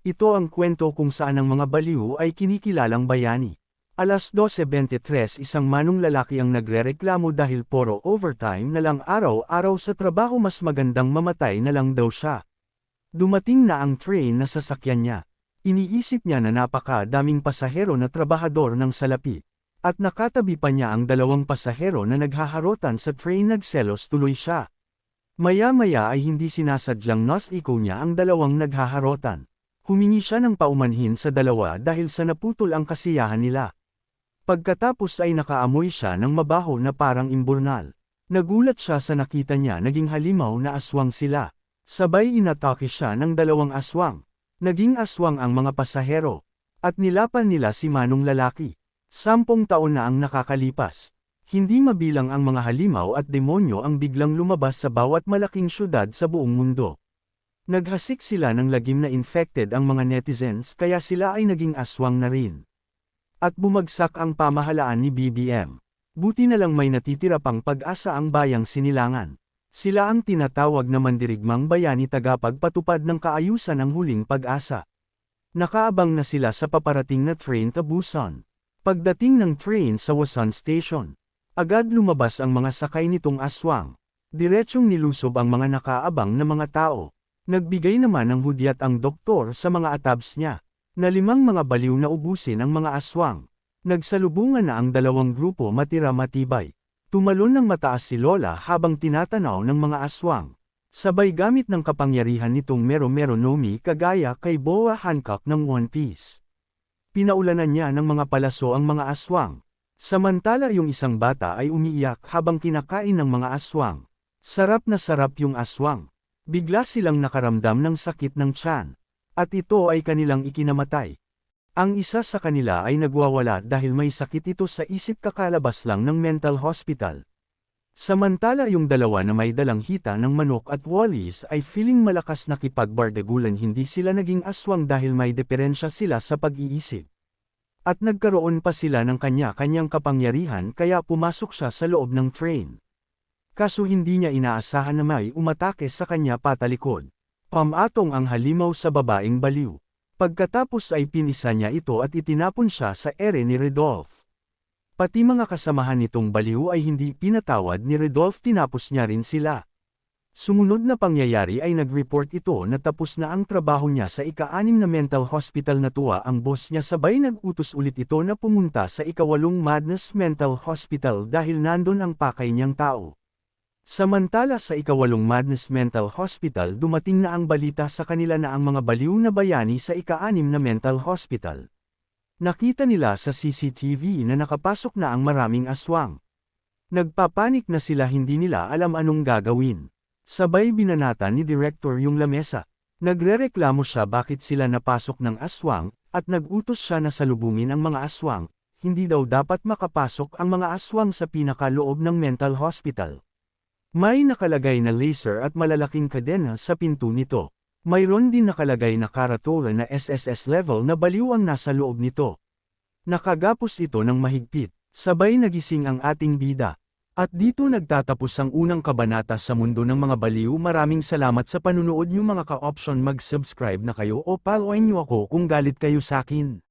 Ito ang kwento kung saan ang mga baliw ay kinikilalang bayani. 12:23 isang manong lalaki ang nagrereklamo dahil puro overtime na lang araw-araw sa trabaho, mas magandang mamatay na lang daw siya. Dumating na ang train na sasakyan niya. Iniisip niya na napakadaming pasahero na trabahador ng salapi. At nakatabi pa niya ang dalawang pasahero na naghaharotan sa train, nagselos tuloy siya. Maya-maya ay hindi sinasadyang nas-iko niya ang dalawang naghaharotan. Humingi siya ng paumanhin sa dalawa dahil sa naputol ang kasiyahan nila. Pagkatapos ay nakaamoy siya ng mabaho na parang imburnal. Nagulat siya sa nakita niya, naging halimaw na aswang sila. Sabay inatake siya ng dalawang aswang. Naging aswang ang mga pasahero. At nilapan nila si manong lalaki. 10 taon na ang nakakalipas. Hindi mabilang ang mga halimaw at demonyo ang biglang lumabas sa bawat malaking syudad sa buong mundo. Naghasik sila ng lagim na infected ang mga netizens, kaya sila ay naging aswang na rin. At bumagsak ang pamahalaan ni BBM. Buti na lang may natitira pang pag-asa ang bayang Sinilangan. Sila ang tinatawag na mandirigmang bayani, tagapagpatupad ng kaayusan ng huling pag-asa. Nakaabang na sila sa paparating na train to Busan. Pagdating ng train sa Wasan Station, agad lumabas ang mga sakay nitong aswang. Diretsyong nilusob ang mga nakaabang na mga tao. Nagbigay naman ng hudyat ang doktor sa mga atabs niya, na 5 mga baliw na ubusin ang mga aswang. Nagsalubungan na ang dalawang grupo, matira matibay. Tumalon ng mataas si Lola habang tinatanaw ng mga aswang. Sabay gamit ng kapangyarihan nitong Mero-Mero no Mi, kagaya kay Boa Hancock ng One Piece. Pinaulanan niya ng mga palaso ang mga aswang. Samantala yung isang bata ay umiiyak habang kinakain ng mga aswang. Sarap na sarap yung aswang. Bigla silang nakaramdam ng sakit ng tiyan. At ito ay kanilang ikinamatay. Ang isa sa kanila ay nagwawala dahil may sakit ito sa isip, kakalabas lang ng mental hospital. Samantala yung dalawa na may dalang hita ng manok at wallis ay feeling malakas nakipagbardagulan. Hindi sila naging aswang dahil may diferensya sila sa pag-iisip. At nagkaroon pa sila ng kanya-kanyang kapangyarihan, kaya pumasok siya sa loob ng train. Kaso hindi niya inaasahan na may umatake sa kanya patalikod. Pamatong ang halimaw sa babaeng baliw. Pagkatapos ay pinisa niya ito at itinapon siya sa ere ni Rodolph. Pati mga kasamahan nitong baliw ay hindi pinatawad ni Rodolph, tinapos niya rin sila. Sumunod na pangyayari ay nag-report ito na tapos na ang trabaho niya sa ika-6 na mental hospital. Natuwa ang boss niya, sabay nag-utos ulit ito na pumunta sa ika-8 Madness Mental Hospital dahil nandun ang pakay niyang tao. Samantala sa ika-8 Madness Mental Hospital, dumating na ang balita sa kanila na ang mga baliw na bayani sa ika-6 na mental hospital. Nakita nila sa CCTV na nakapasok na ang maraming aswang. Nagpapanik na sila, hindi nila alam anong gagawin. Sabay binanatan ni Director yung lamesa. Nagrereklamo siya bakit sila napasok ng aswang, at nag-utos siya na salubungin ang mga aswang. Hindi daw dapat makapasok ang mga aswang sa pinakaloob ng mental hospital. May nakalagay na laser at malalaking kadena sa pinto nito. Mayroon din nakalagay na karatola na SSS level na baliw ang nasa loob nito. Nakagapos ito ng mahigpit. Sabay nagising ang ating bida. At dito nagtatapos ang unang kabanata sa mundo ng mga baliw. Maraming salamat sa panunood niyo mga ka-option. Mag-subscribe na kayo o follow niyo ako kung galit kayo sa akin.